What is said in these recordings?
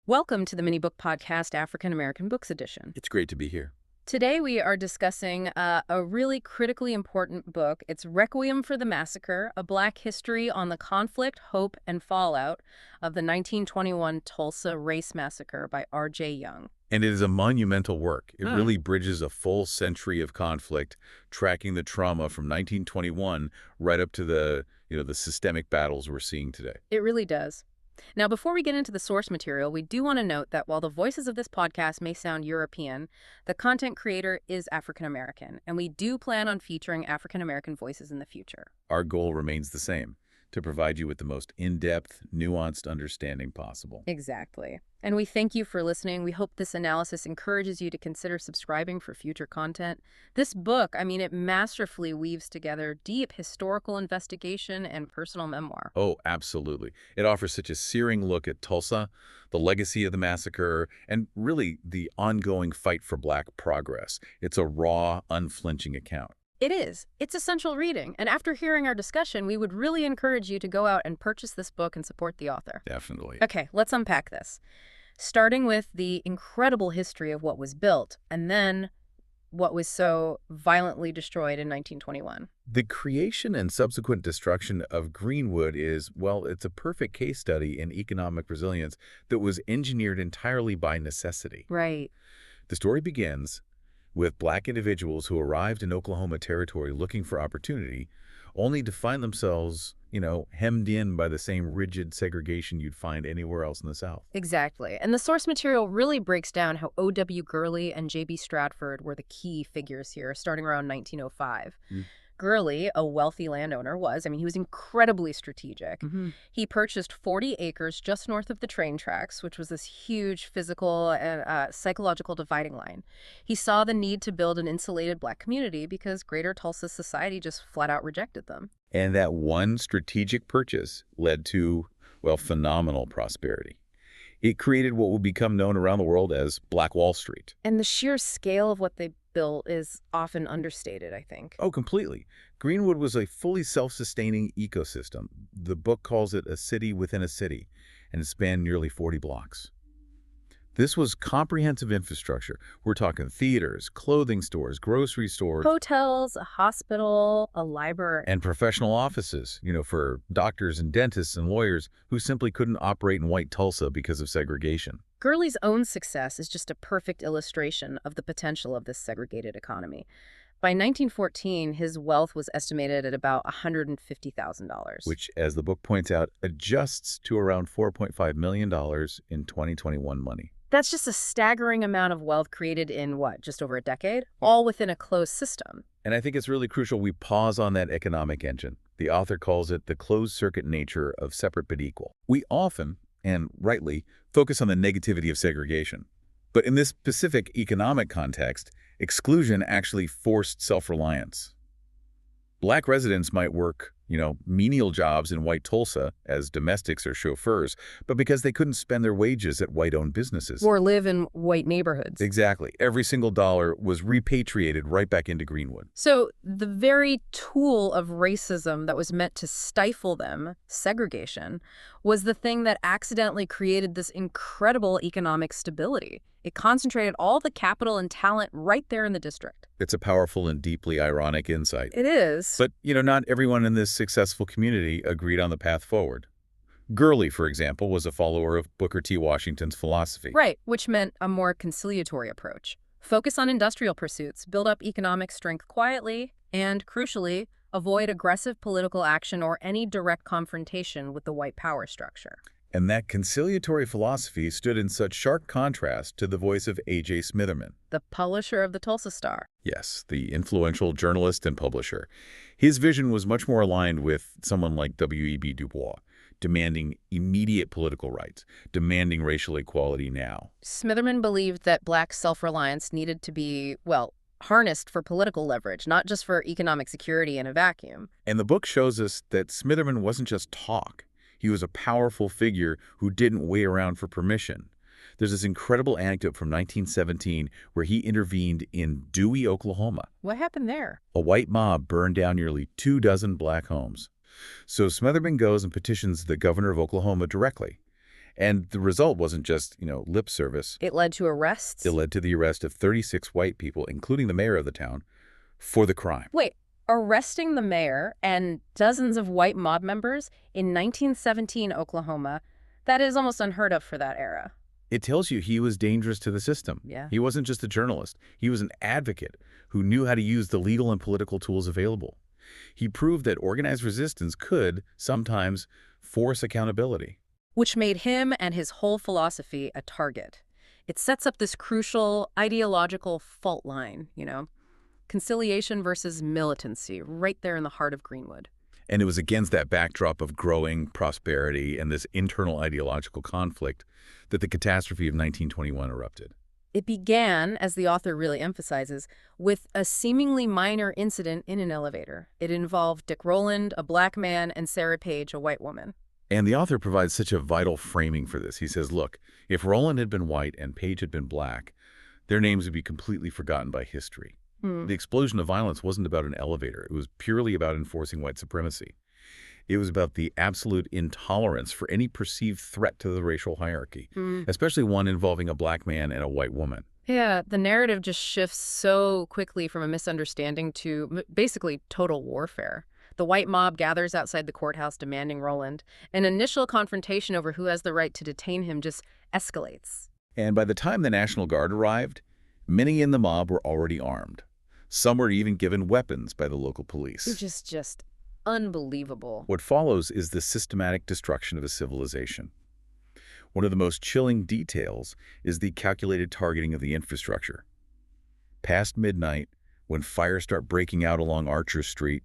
Welcome to the mini book podcast, African American Books Edition. It's great to be here. Today we are discussing a really critically important book. It's Requiem for the Massacre, a Black history on the conflict, hope, and fallout of the 1921 Tulsa Race Massacre by R.J. Young. And it is a monumental work. It really bridges a full century of conflict, tracking the trauma from 1921 right up to the systemic battles we're seeing today. It really does. Now, before we get into the source material, we do want to note that while the voices of this podcast may sound European, the content creator is African American, and we do plan on featuring African American voices in the future. Our goal remains the same, to provide you with the most in-depth, nuanced understanding possible. Exactly. And we thank you for listening. We hope this analysis encourages you to consider subscribing for future content. This book, it masterfully weaves together deep historical investigation and personal memoir. Oh, absolutely. It offers such a searing look at Tulsa, the legacy of the massacre, and really the ongoing fight for Black progress. It's a raw, unflinching account. It is. It's essential reading. And after hearing our discussion, we would really encourage you to go out and purchase this book and support the author. Definitely. Okay, let's unpack this. Starting with the incredible history of what was built, and then what was so violently destroyed in 1921. The creation and subsequent destruction of Greenwood is, well, it's a perfect case study in economic resilience that was engineered entirely by necessity. Right. The story begins with Black individuals who arrived in Oklahoma Territory looking for opportunity, only to find themselves, hemmed in by the same rigid segregation you'd find anywhere else in the South. Exactly. And the source material really breaks down how O.W. Gurley and J.B. Stratford were the key figures here, starting around 1905. Gurley, a wealthy landowner, he was incredibly strategic. He purchased 40 acres just north of the train tracks, which was this huge physical and psychological dividing line. He saw the need to build an insulated Black community because Greater Tulsa society just flat out rejected them. And that one strategic purchase led to, phenomenal prosperity. It created what would become known around the world as Black Wall Street. And the sheer scale of what they built is often understated, I think. Oh, completely. Greenwood was a fully self-sustaining ecosystem. The book calls it a city within a city, and it spanned nearly 40 blocks. This was comprehensive infrastructure. We're talking theaters, clothing stores, grocery stores, hotels, a hospital, a library. And professional offices, for doctors and dentists and lawyers who simply couldn't operate in white Tulsa because of segregation. Gurley's own success is just a perfect illustration of the potential of this segregated economy. By 1914, his wealth was estimated at about $150,000. Which, as the book points out, adjusts to around $4.5 million in 2021 money. That's just a staggering amount of wealth created in, just over a decade? All within a closed system. And I think it's really crucial we pause on that economic engine. The author calls it the closed-circuit nature of separate but equal. We often, and rightly, focus on the negativity of segregation. But in this specific economic context, exclusion actually forced self-reliance. Black residents might work, menial jobs in white Tulsa as domestics or chauffeurs, but because they couldn't spend their wages at white-owned businesses. Or live in white neighborhoods. Exactly. Every single dollar was repatriated right back into Greenwood. So the very tool of racism that was meant to stifle them, segregation, was the thing that accidentally created this incredible economic stability. It concentrated all the capital and talent right there in the district. It's a powerful and deeply ironic insight. It is. But, not everyone in this successful community agreed on the path forward. Gurley, for example, was a follower of Booker T. Washington's philosophy. Right, which meant a more conciliatory approach. Focus on industrial pursuits, build up economic strength quietly, and, crucially, avoid aggressive political action or any direct confrontation with the white power structure. And that conciliatory philosophy stood in such sharp contrast to the voice of A.J. Smitherman, the publisher of the Tulsa Star. Yes, the influential journalist and publisher. His vision was much more aligned with someone like W.E.B. Du Bois, demanding immediate political rights, demanding racial equality now. Smitherman believed that Black self-reliance needed to be, harnessed for political leverage, not just for economic security in a vacuum. And the book shows us that Smitherman wasn't just talk. He was a powerful figure who didn't wait around for permission. There's this incredible anecdote from 1917 where he intervened in Dewey, Oklahoma. What happened there? A white mob burned down nearly 24 Black homes. So Smitherman goes and petitions the governor of Oklahoma directly. And the result wasn't just, lip service. It led to arrests? It led to the arrest of 36 white people, including the mayor of the town, for the crime. Wait, arresting the mayor and dozens of white mob members in 1917 Oklahoma, that is almost unheard of for that era. It tells you he was dangerous to the system. Yeah. He wasn't just a journalist. He was an advocate who knew how to use the legal and political tools available. He proved that organized resistance could, sometimes, force accountability. Which made him and his whole philosophy a target. It sets up this crucial ideological fault line, conciliation versus militancy, right there in the heart of Greenwood. And it was against that backdrop of growing prosperity and this internal ideological conflict that the catastrophe of 1921 erupted. It began, as the author really emphasizes, with a seemingly minor incident in an elevator. It involved Dick Rowland, a black man, and Sarah Page, a white woman. And the author provides such a vital framing for this. He says, look, if Rowland had been white and Page had been black, their names would be completely forgotten by history. The explosion of violence wasn't about an elevator. It was purely about enforcing white supremacy. It was about the absolute intolerance for any perceived threat to the racial hierarchy, especially one involving a black man and a white woman. Yeah, the narrative just shifts so quickly from a misunderstanding to basically total warfare. The white mob gathers outside the courthouse demanding Rowland. An initial confrontation over who has the right to detain him just escalates. And by the time the National Guard arrived, many in the mob were already armed. Some were even given weapons by the local police. Which is just unbelievable. What follows is the systematic destruction of a civilization. One of the most chilling details is the calculated targeting of the infrastructure. Past midnight, when fires start breaking out along Archer Street,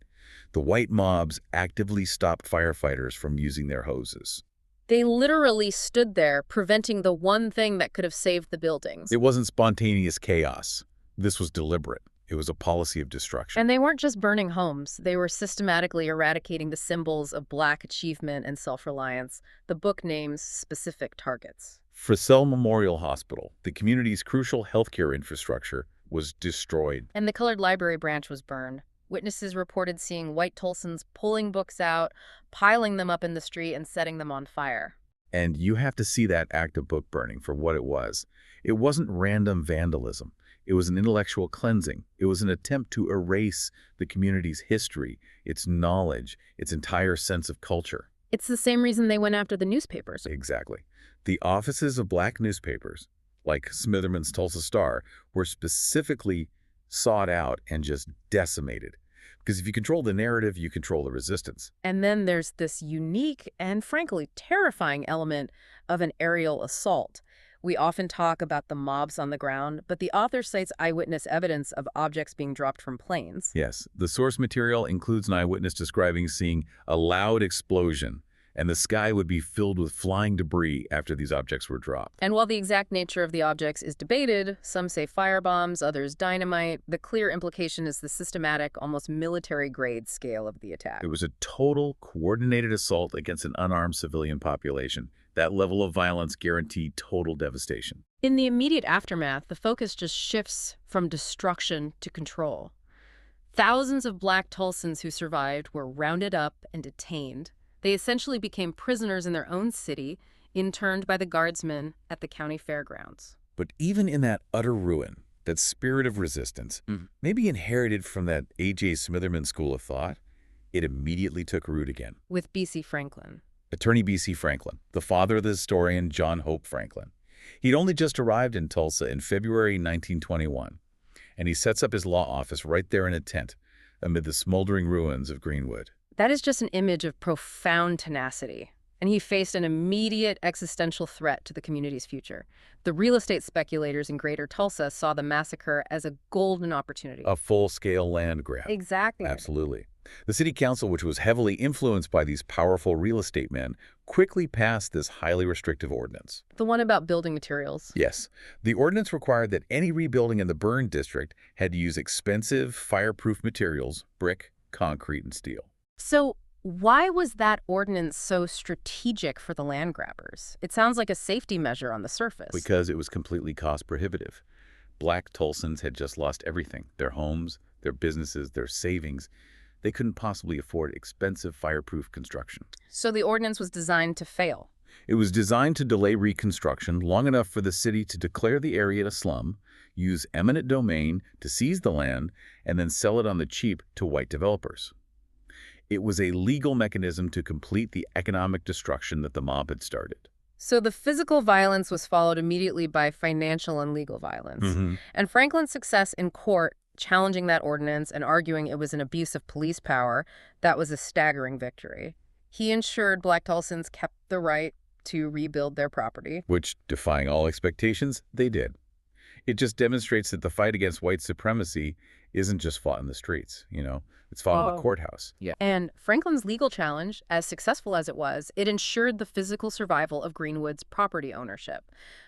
the white mobs actively stop firefighters from using their hoses. They literally stood there, preventing the one thing that could have saved the buildings. It wasn't spontaneous chaos. This was deliberate. It was a policy of destruction. And they weren't just burning homes. They were systematically eradicating the symbols of Black achievement and self-reliance. The book names specific targets. Frisell Memorial Hospital, the community's crucial healthcare infrastructure, was destroyed. And the colored library branch was burned. Witnesses reported seeing white Tulsans pulling books out, piling them up in the street, and setting them on fire. And you have to see that act of book burning for what it was. It wasn't random vandalism. It was an intellectual cleansing. It was an attempt to erase the community's history, its knowledge, its entire sense of culture. It's the same reason they went after the newspapers. Exactly. The offices of black newspapers, like Smitherman's Tulsa Star, were specifically sought out and just decimated. Because if you control the narrative, you control the resistance. And then there's this unique and frankly terrifying element of an aerial assault. We often talk about the mobs on the ground, but the author cites eyewitness evidence of objects being dropped from planes. Yes, the source material includes an eyewitness describing seeing a loud explosion, and the sky would be filled with flying debris after these objects were dropped. And while the exact nature of the objects is debated, some say firebombs, others dynamite, the clear implication is the systematic, almost military-grade scale of the attack. It was a total, coordinated assault against an unarmed civilian population. That level of violence guaranteed total devastation. In the immediate aftermath, the focus just shifts from destruction to control. Thousands of black Tulsans who survived were rounded up and detained. They essentially became prisoners in their own city, interned by the guardsmen at the county fairgrounds. But even in that utter ruin, that spirit of resistance, maybe inherited from that A.J. Smitherman school of thought, it immediately took root again. With B.C. Franklin. Attorney B.C. Franklin, the father of the historian John Hope Franklin. He'd only just arrived in Tulsa in February 1921, and he sets up his law office right there in a tent amid the smoldering ruins of Greenwood. That is just an image of profound tenacity, and he faced an immediate existential threat to the community's future. The real estate speculators in Greater Tulsa saw the massacre as a golden opportunity. A full-scale land grab. Exactly. Absolutely. The city council, which was heavily influenced by these powerful real estate men, quickly passed this highly restrictive ordinance. The one about building materials. Yes. The ordinance required that any rebuilding in the burned district had to use expensive, fireproof materials, brick, concrete, and steel. So why was that ordinance so strategic for the land grabbers? It sounds like a safety measure on the surface. Because it was completely cost prohibitive. Black Tulsans had just lost everything, their homes, their businesses, their savings. They couldn't possibly afford expensive fireproof construction. So the ordinance was designed to fail. It was designed to delay reconstruction long enough for the city to declare the area a slum, use eminent domain to seize the land, and then sell it on the cheap to white developers. It was a legal mechanism to complete the economic destruction that the mob had started. So the physical violence was followed immediately by financial and legal violence. And Franklin's success in court, challenging that ordinance and arguing it was an abuse of police power, that was a staggering victory. He ensured Black Tulsans kept the right to rebuild their property. Which, defying all expectations, they did. It just demonstrates that the fight against white supremacy isn't just fought in the streets, It's fought in the courthouse. Yeah. And Franklin's legal challenge, as successful as it was, it ensured the physical survival of Greenwood's property ownership.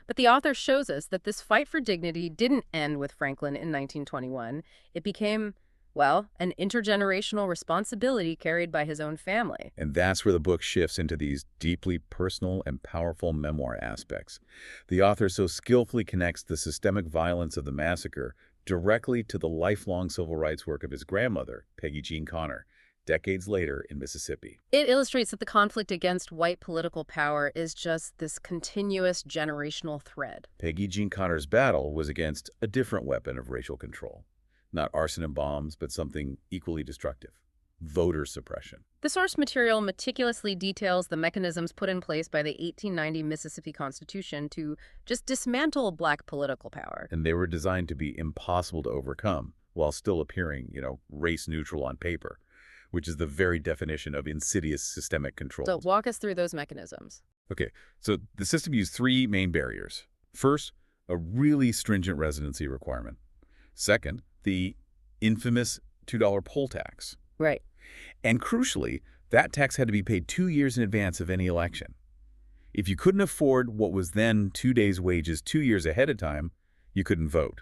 But the author shows us that this fight for dignity didn't end with Franklin in 1921. It became, well, an intergenerational responsibility carried by his own family. And that's where the book shifts into these deeply personal and powerful memoir aspects. The author so skillfully connects the systemic violence of the massacre directly to the lifelong civil rights work of his grandmother, Peggy Jean Connor, decades later in Mississippi. It illustrates that the conflict against white political power is just this continuous generational thread. Peggy Jean Connor's battle was against a different weapon of racial control. Not arson and bombs, but something equally destructive: voter suppression. The source material meticulously details the mechanisms put in place by the 1890 Mississippi Constitution to just dismantle Black political power. And they were designed to be impossible to overcome while still appearing, race neutral on paper, which is the very definition of insidious systemic control. So walk us through those mechanisms. Okay, so the system used three main barriers. First, a really stringent residency requirement. Second, the infamous $2 poll tax. Right. And crucially, that tax had to be paid 2 years in advance of any election. If you couldn't afford what was then 2 days' wages 2 years ahead of time, you couldn't vote.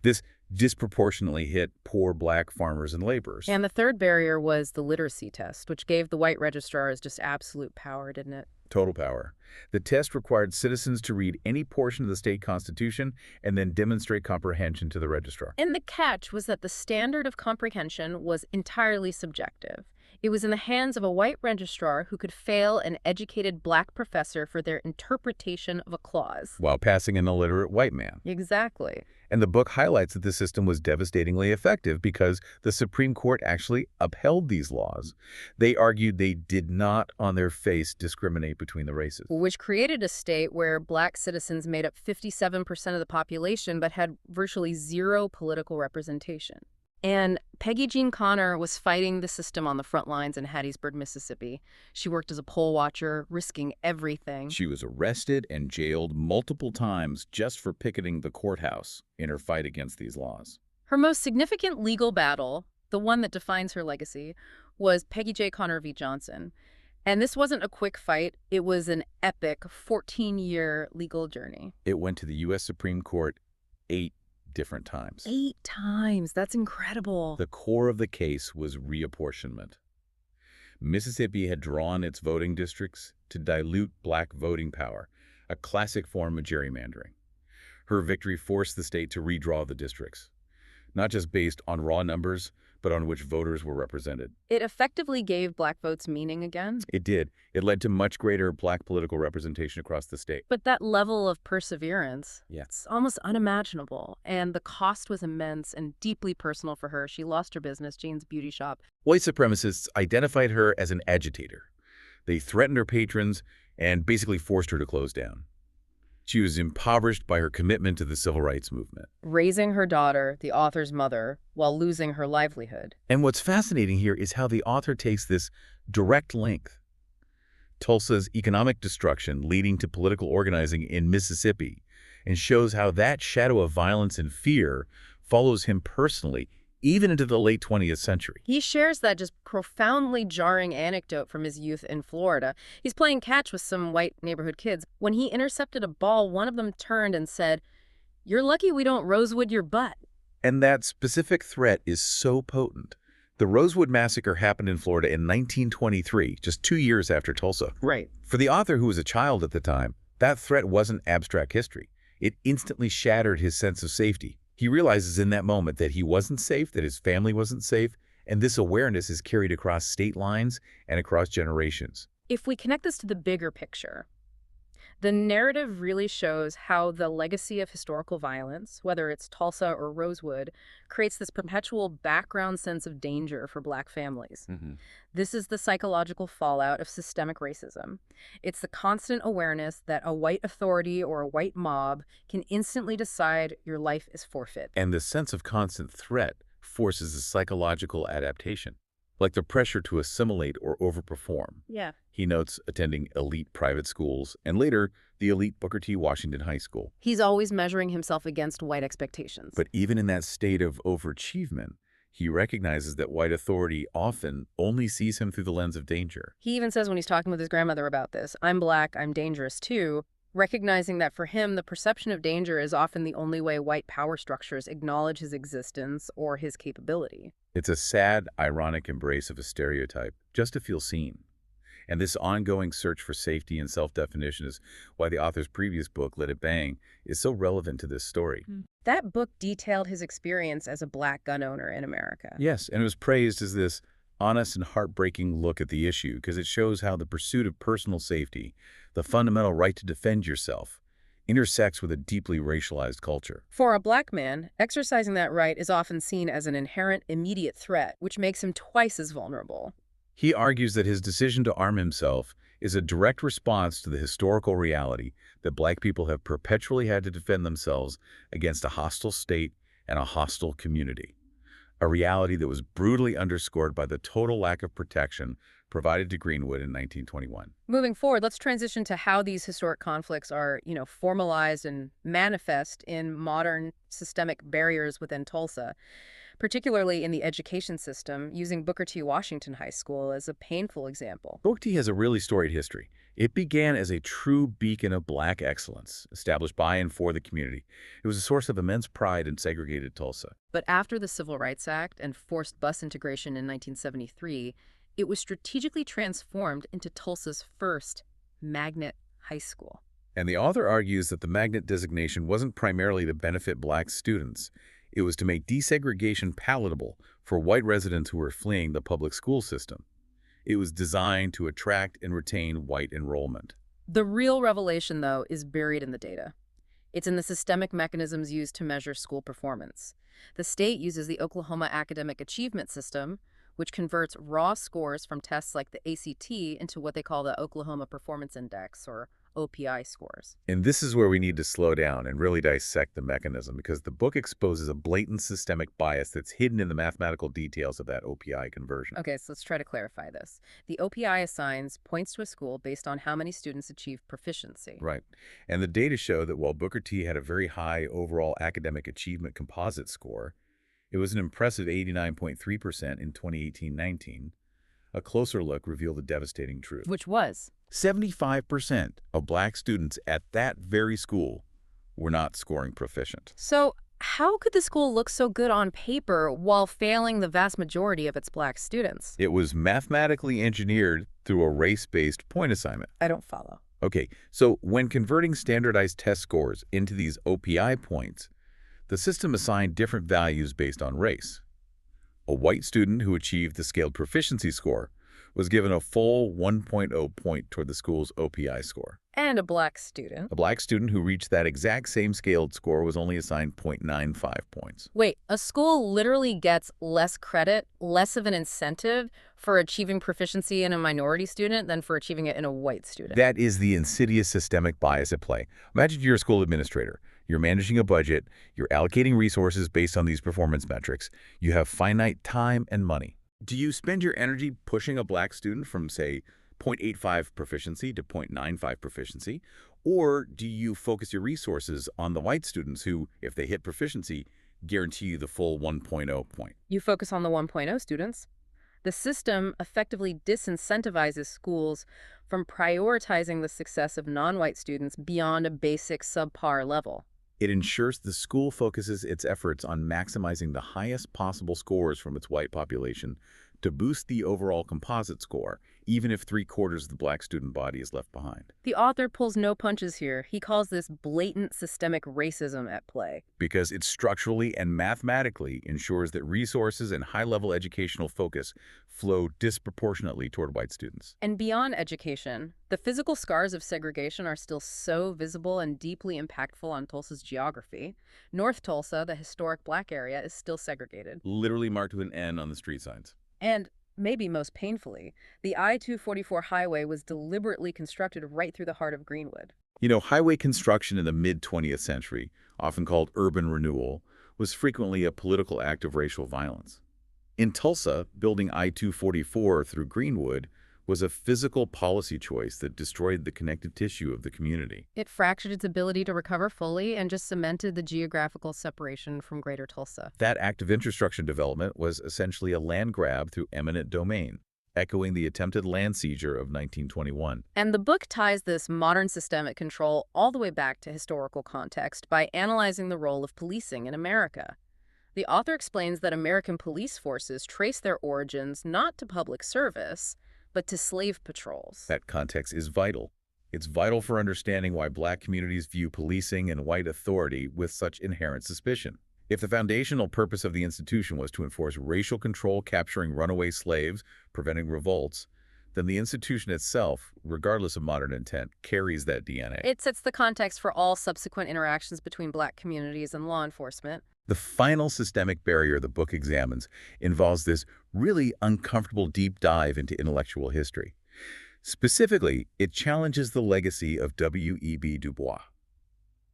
This disproportionately hit poor Black farmers and laborers. And the third barrier was the literacy test, which gave the white registrars just absolute power, didn't it? Total power. The test required citizens to read any portion of the state constitution and then demonstrate comprehension to the registrar. And the catch was that the standard of comprehension was entirely subjective. It was in the hands of a white registrar who could fail an educated Black professor for their interpretation of a clause, while passing an illiterate white man. Exactly. And the book highlights that the system was devastatingly effective because the Supreme Court actually upheld these laws. They argued they did not, on their face, discriminate between the races. Which created a state where Black citizens made up 57% of the population but had virtually zero political representation. And Peggy Jean Connor was fighting the system on the front lines in Hattiesburg, Mississippi. She worked as a poll watcher, risking everything. She was arrested and jailed multiple times just for picketing the courthouse in her fight against these laws. Her most significant legal battle, the one that defines her legacy, was Peggy J. Connor v. Johnson. And this wasn't a quick fight. It was an epic 14-year legal journey. It went to the U.S. Supreme Court 8 different times. 8 times. That's incredible. The core of the case was reapportionment. Mississippi had drawn its voting districts to dilute Black voting power, a classic form of gerrymandering. Her victory forced the state to redraw the districts, not just based on raw numbers, but on which voters were represented. It effectively gave Black votes meaning again. It did. It led to much greater Black political representation across the state. But that level of perseverance, it's almost unimaginable. And the cost was immense and deeply personal for her. She lost her business, Jane's Beauty Shop. White supremacists identified her as an agitator. They threatened her patrons and basically forced her to close down. She was impoverished by her commitment to the civil rights movement, raising her daughter, the author's mother, while losing her livelihood. And what's fascinating here is how the author takes this direct link, Tulsa's economic destruction leading to political organizing in Mississippi, and shows how that shadow of violence and fear follows him personally, even into the late 20th century. He shares that just profoundly jarring anecdote from his youth in Florida. He's playing catch with some white neighborhood kids. When he intercepted a ball, one of them turned and said, "You're lucky we don't Rosewood your butt." And that specific threat is so potent. The Rosewood Massacre happened in Florida in 1923, just 2 years after Tulsa. Right. For the author, who was a child at the time, that threat wasn't abstract history. It instantly shattered his sense of safety. He realizes in that moment that he wasn't safe, that his family wasn't safe, and this awareness is carried across state lines and across generations. If we connect this to the bigger picture, The narrative really shows how the legacy of historical violence, whether it's Tulsa or Rosewood, creates this perpetual background sense of danger for Black families. Hmm. This is the psychological fallout of systemic racism. It's the constant awareness that a white authority or a white mob can instantly decide your life is forfeit. And the sense of constant threat forces a psychological adaptation, like the pressure to assimilate or overperform. Yeah. He notes attending elite private schools and later the elite Booker T. Washington High School. He's always measuring himself against white expectations. But even in that state of overachievement, he recognizes that white authority often only sees him through the lens of danger. He even says when he's talking with his grandmother about this, I'm Black, I'm dangerous too, recognizing that for him, the perception of danger is often the only way white power structures acknowledge his existence or his capability. It's a sad, ironic embrace of a stereotype just to feel seen. And this ongoing search for safety and self-definition is why the author's previous book, Let It Bang, is so relevant to this story. That book detailed his experience as a Black gun owner in America. Yes, and it was praised as this honest and heartbreaking look at the issue because it shows how the pursuit of personal safety, the fundamental right to defend yourself, intersects with a deeply racialized culture. For a Black man, exercising that right is often seen as an inherent, immediate threat, which makes him twice as vulnerable. He argues that his decision to arm himself is a direct response to the historical reality that Black people have perpetually had to defend themselves against a hostile state and a hostile community, a reality that was brutally underscored by the total lack of protection provided to Greenwood in 1921. Moving forward, let's transition to how these historic conflicts are, formalized and manifest in modern systemic barriers within Tulsa, particularly in the education system, using Booker T. Washington High School as a painful example. Booker T has a really storied history. It began as a true beacon of Black excellence, established by and for the community. It was a source of immense pride in segregated Tulsa. But after the Civil Rights Act and forced bus integration in 1973, it was strategically transformed into Tulsa's first magnet high school. And the author argues that the magnet designation wasn't primarily to benefit Black students. It was to make desegregation palatable for white residents who were fleeing the public school system. It was designed to attract and retain white enrollment. The real revelation, though, is buried in the data. It's in the systemic mechanisms used to measure school performance. The state uses the Oklahoma Academic Achievement System, which converts raw scores from tests like the ACT into what they call the Oklahoma Performance Index, or OPI scores. And this is where we need to slow down and really dissect the mechanism, because the book exposes a blatant systemic bias that's hidden in the mathematical details of that OPI conversion. Okay, so let's try to clarify this. The OPI assigns points to a school based on how many students achieve proficiency. Right. And the data show that while Booker T had a very high overall academic achievement composite score, it was an impressive 89.3% in 2018-19. A closer look revealed the devastating truth. Which was? 75% of Black students at that very school were not scoring proficient. So how could the school look so good on paper while failing the vast majority of its Black students? It was mathematically engineered through a race-based point assignment. I don't follow. Okay, so when converting standardized test scores into these OPI points, the system assigned different values based on race. A white student who achieved the scaled proficiency score was given a full 1.0 point toward the school's OPI score. And a Black student. A Black student who reached that exact same scaled score was only assigned 0.95 points. Wait, a school literally gets less credit, less of an incentive for achieving proficiency in a minority student than for achieving it in a white student. That is the insidious systemic bias at play. Imagine you're a school administrator. You're managing a budget. You're allocating resources based on these performance metrics. You have finite time and money. Do you spend your energy pushing a Black student from, say, 0.85 proficiency to 0.95 proficiency? Or do you focus your resources on the white students who, if they hit proficiency, guarantee you the full 1.0 point? You focus on the 1.0 students. The system effectively disincentivizes schools from prioritizing the success of non-white students beyond a basic subpar level. It ensures the school focuses its efforts on maximizing the highest possible scores from its white population to boost the overall composite score even if 3/4 of the black student body is left behind. The author pulls no punches here. He calls this blatant systemic racism at play. Because it structurally and mathematically ensures that resources and high-level educational focus flow disproportionately toward white students. And beyond education, the physical scars of segregation are still so visible and deeply impactful on Tulsa's geography. North Tulsa, the historic black area, is still segregated. Literally marked with an N on the street signs. And maybe most painfully, the I-244 highway was deliberately constructed right through the heart of Greenwood. You know, highway construction in the mid-20th century, often called urban renewal, was frequently a political act of racial violence. In Tulsa, building I-244 through Greenwood was a physical policy choice that destroyed the connective tissue of the community. It fractured its ability to recover fully and just cemented the geographical separation from Greater Tulsa. That act of infrastructure development was essentially a land grab through eminent domain, echoing the attempted land seizure of 1921. And the book ties this modern systemic control all the way back to historical context by analyzing the role of policing in America. The author explains that American police forces trace their origins not to public service, but to slave patrols. That context is vital. It's vital for understanding why black communities view policing and white authority with such inherent suspicion. If the foundational purpose of the institution was to enforce racial control, capturing runaway slaves, preventing revolts, then the institution itself, regardless of modern intent, carries that DNA. It sets the context for all subsequent interactions between black communities and law enforcement. The final systemic barrier the book examines involves this really uncomfortable deep dive into intellectual history. Specifically, it challenges the legacy of W.E.B. Du Bois.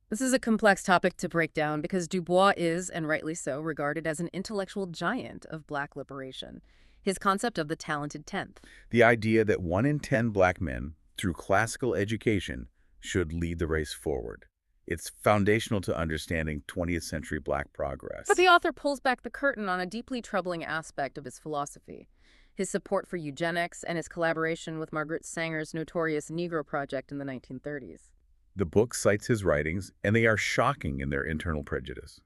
This is a complex topic to break down because Du Bois is, and rightly so, regarded as an intellectual giant of black liberation. His concept of the talented tenth. The idea that 1 in 10 black men, through classical education, should lead the race forward. It's foundational to understanding 20th century black progress. But the author pulls back the curtain on a deeply troubling aspect of his philosophy. His support for eugenics and his collaboration with Margaret Sanger's notorious Negro Project in the 1930s. The book cites his writings, and they are shocking in their internal prejudice.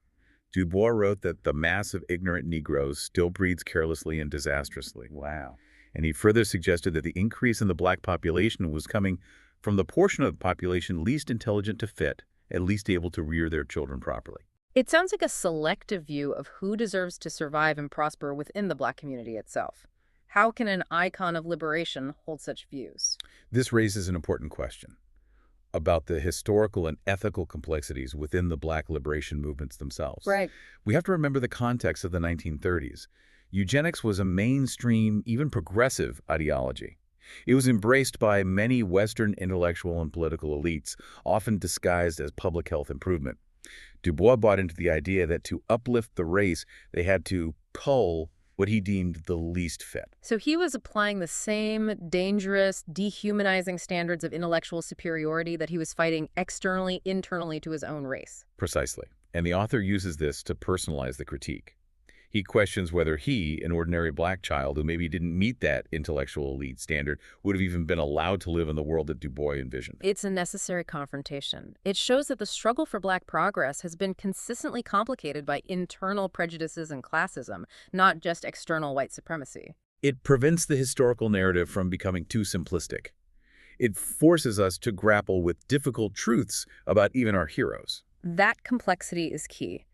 Du Bois wrote that the mass of ignorant Negroes still breeds carelessly and disastrously. Wow. And he further suggested that the increase in the black population was coming from the portion of the population least intelligent to fit, at least able to rear their children properly. It sounds like a selective view of who deserves to survive and prosper within the black community itself. How can an icon of liberation hold such views? This raises an important question about the historical and ethical complexities within the black liberation movements themselves. Right. We have to remember the context of the 1930s. Eugenics was a mainstream, even progressive ideology. It was embraced by many Western intellectual and political elites, often disguised as public health improvement. Du Bois bought into the idea that to uplift the race, they had to cull what he deemed the least fit. So he was applying the same dangerous, dehumanizing standards of intellectual superiority that he was fighting externally, internally to his own race. Precisely. And the author uses this to personalize the critique. He questions whether he, an ordinary black child who maybe didn't meet that intellectual elite standard, would have even been allowed to live in the world that Du Bois envisioned. It's a necessary confrontation. It shows that the struggle for black progress has been consistently complicated by internal prejudices and classism, not just external white supremacy. It prevents the historical narrative from becoming too simplistic. It forces us to grapple with difficult truths about even our heroes. That complexity is key.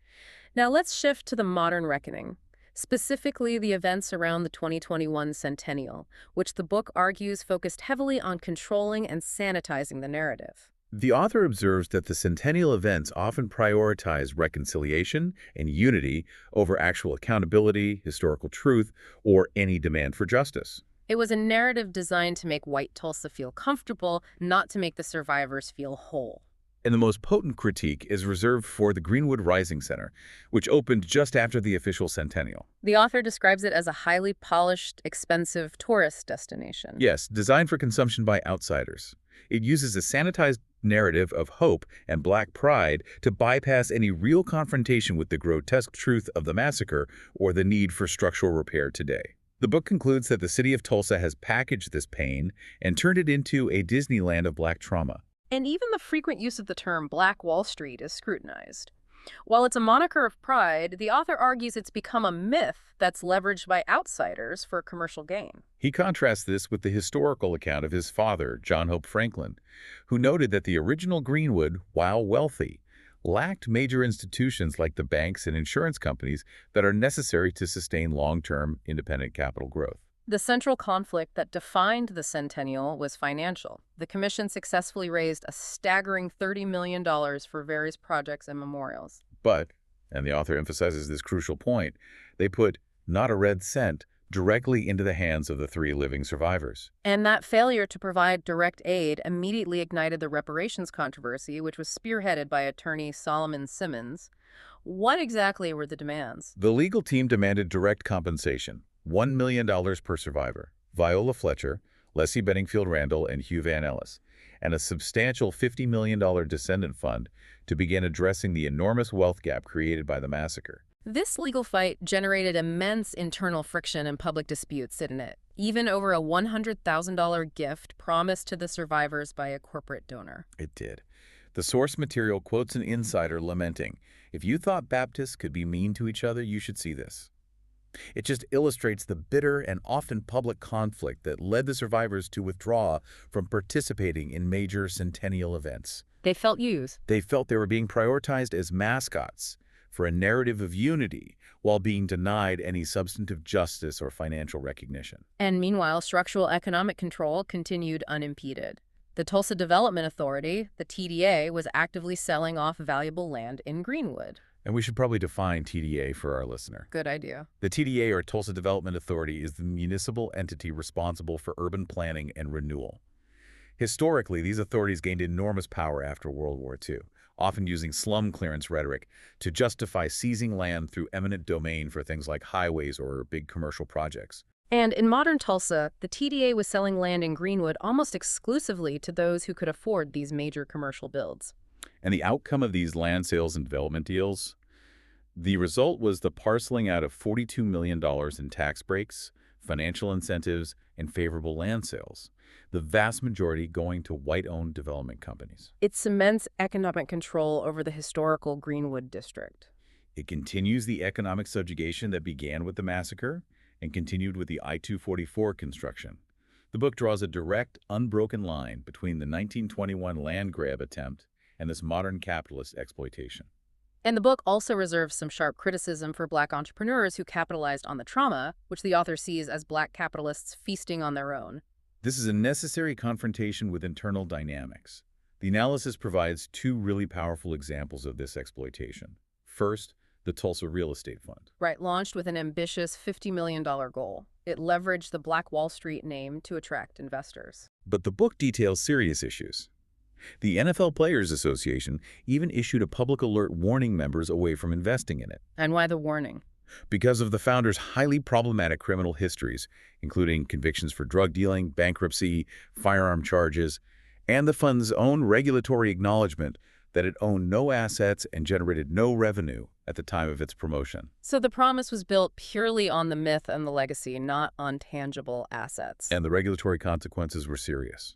Now let's shift to the modern reckoning, specifically the events around the 2021 centennial, which the book argues focused heavily on controlling and sanitizing the narrative. The author observes that the centennial events often prioritize reconciliation and unity over actual accountability, historical truth, or any demand for justice. It was a narrative designed to make white Tulsa feel comfortable, not to make the survivors feel whole. And the most potent critique is reserved for the Greenwood Rising Center, which opened just after the official centennial. The author describes it as a highly polished, expensive tourist destination. Yes, designed for consumption by outsiders. It uses a sanitized narrative of hope and black pride to bypass any real confrontation with the grotesque truth of the massacre or the need for structural repair today. The book concludes that the city of Tulsa has packaged this pain and turned it into a Disneyland of black trauma. And even the frequent use of the term Black Wall Street is scrutinized. While it's a moniker of pride, the author argues it's become a myth that's leveraged by outsiders for commercial gain. He contrasts this with the historical account of his father, John Hope Franklin, who noted that the original Greenwood, while wealthy, lacked major institutions like the banks and insurance companies that are necessary to sustain long-term independent capital growth. The central conflict that defined the centennial was financial. The commission successfully raised a staggering $30 million for various projects and memorials. But, and the author emphasizes this crucial point, they put not a red cent directly into the hands of the 3 living survivors. And that failure to provide direct aid immediately ignited the reparations controversy, which was spearheaded by attorney Solomon Simmons. What exactly were the demands? The legal team demanded direct compensation, $1 million per survivor, Viola Fletcher, Leslie Benningfield Randall, and Hugh Van Ellis, and a substantial $50 million descendant fund to begin addressing the enormous wealth gap created by the massacre. This legal fight generated immense internal friction and public disputes, didn't it? Even over a $100,000 gift promised to the survivors by a corporate donor. It did. The source material quotes an insider lamenting, "If you thought Baptists could be mean to each other, you should see this." It just illustrates the bitter and often public conflict that led the survivors to withdraw from participating in major centennial events. They felt used. They felt they were being prioritized as mascots for a narrative of unity while being denied any substantive justice or financial recognition. And meanwhile, structural economic control continued unimpeded. The Tulsa Development Authority, the TDA, was actively selling off valuable land in Greenwood. And we should probably define TDA for our listener. Good idea. The TDA, or Tulsa Development Authority, is the municipal entity responsible for urban planning and renewal. Historically, these authorities gained enormous power after World War II, often using slum clearance rhetoric to justify seizing land through eminent domain for things like highways or big commercial projects. And in modern Tulsa, the TDA was selling land in Greenwood almost exclusively to those who could afford these major commercial builds. And the outcome of these land sales and development deals? The result was the parceling out of $42 million in tax breaks, financial incentives, and favorable land sales, the vast majority going to white-owned development companies. It cements economic control over the historical Greenwood district. It continues the economic subjugation that began with the massacre and continued with the I-244 construction. The book draws a direct, unbroken line between the 1921 land grab attempt and this modern capitalist exploitation. And the book also reserves some sharp criticism for Black entrepreneurs who capitalized on the trauma, which the author sees as Black capitalists feasting on their own. This is a necessary confrontation with internal dynamics. The analysis provides 2 really powerful examples of this exploitation. First, the Tulsa Real Estate Fund. Right, launched with an ambitious $50 million goal. It leveraged the Black Wall Street name to attract investors. But the book details serious issues. The NFL Players Association even issued a public alert warning members away from investing in it. And why the warning? Because of the founder's highly problematic criminal histories, including convictions for drug dealing, bankruptcy, firearm charges, and the fund's own regulatory acknowledgement that it owned no assets and generated no revenue at the time of its promotion. So the promise was built purely on the myth and the legacy, not on tangible assets. And the regulatory consequences were serious.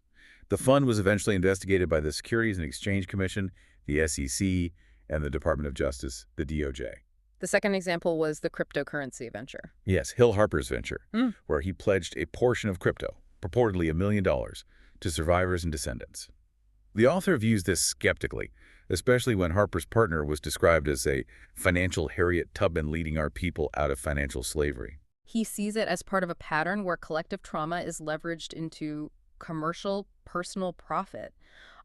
The fund was eventually investigated by the Securities and Exchange Commission, the SEC, and the Department of Justice, the DOJ. The second example was the cryptocurrency venture. Yes, Hill Harper's venture, where he pledged a portion of crypto, purportedly $1 million, to survivors and descendants. The author views this skeptically, especially when Harper's partner was described as a financial Harriet Tubman leading our people out of financial slavery. He sees it as part of a pattern where collective trauma is leveraged into commercial, personal profit,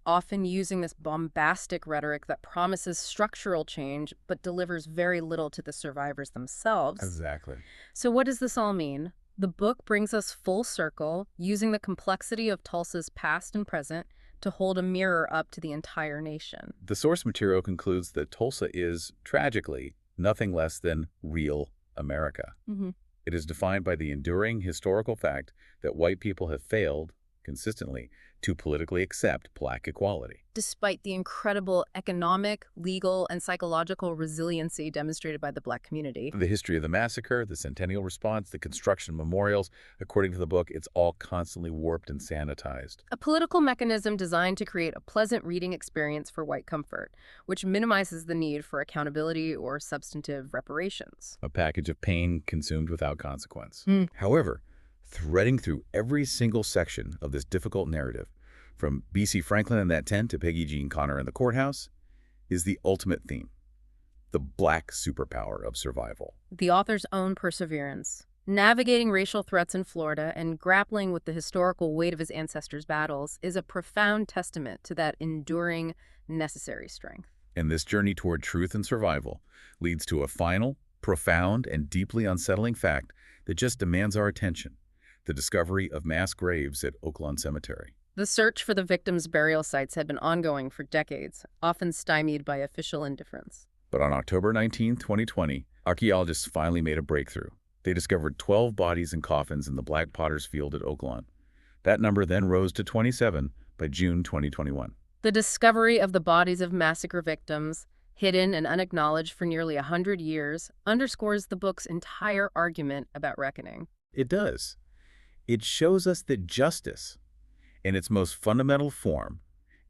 often using this bombastic rhetoric that promises structural change but delivers very little to the survivors themselves. Exactly. So what does this all mean? The book brings us full circle, using the complexity of Tulsa's past and present to hold a mirror up to the entire nation. The source material concludes that Tulsa is, tragically, nothing less than real America. It is defined by the enduring historical fact that white people have failed, consistently, to politically accept Black equality. Despite the incredible economic, legal, and psychological resiliency demonstrated by the Black community. The history of the massacre, the centennial response, the construction of memorials, according to the book, it's all constantly warped and sanitized. A political mechanism designed to create a pleasant reading experience for white comfort, which minimizes the need for accountability or substantive reparations. A package of pain consumed without consequence. However, threading through every single section of this difficult narrative, from B.C. Franklin and that tent to Peggy Jean Connor in the courthouse, is the ultimate theme: the Black superpower of survival. The author's own perseverance, navigating racial threats in Florida and grappling with the historical weight of his ancestors' battles, is a profound testament to that enduring, necessary strength. And this journey toward truth and survival leads to a final, profound, and deeply unsettling fact that just demands our attention: the discovery of mass graves at Oaklawn Cemetery. The search for the victims' burial sites had been ongoing for decades, often stymied by official indifference. But on October 19, 2020, archaeologists finally made a breakthrough. They discovered 12 bodies and coffins in the Black Potter's Field at Oaklawn. That number then rose to 27 by June 2021. The discovery of the bodies of massacre victims, hidden and unacknowledged for nearly 100 years, underscores the book's entire argument about reckoning. It does. It shows us that justice, in its most fundamental form,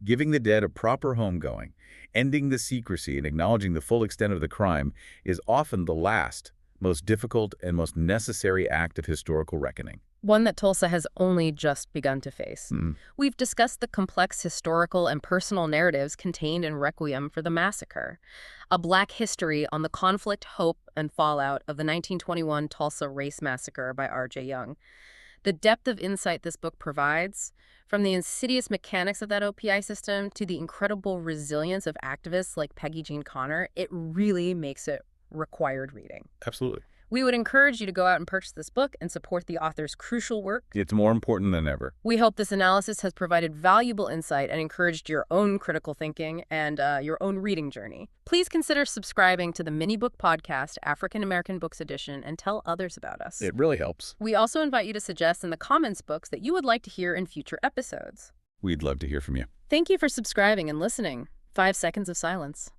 giving the dead a proper homegoing, ending the secrecy and acknowledging the full extent of the crime, is often the last, most difficult, and most necessary act of historical reckoning. One that Tulsa has only just begun to face. We've discussed the complex historical and personal narratives contained in Requiem for the Massacre, a Black history on the conflict, hope, and fallout of the 1921 Tulsa Race Massacre by R.J. Young. The depth of insight this book provides, from the insidious mechanics of that OPI system to the incredible resilience of activists like Peggy Jean Connor, it really makes it required reading. Absolutely. We would encourage you to go out and purchase this book and support the author's crucial work. It's more important than ever. We hope this analysis has provided valuable insight and encouraged your own critical thinking and your own reading journey. Please consider subscribing to the mini book podcast, African American Books Edition, and tell others about us. It really helps. We also invite you to suggest in the comments books that you would like to hear in future episodes. We'd love to hear from you. Thank you for subscribing and listening. 5 seconds of silence.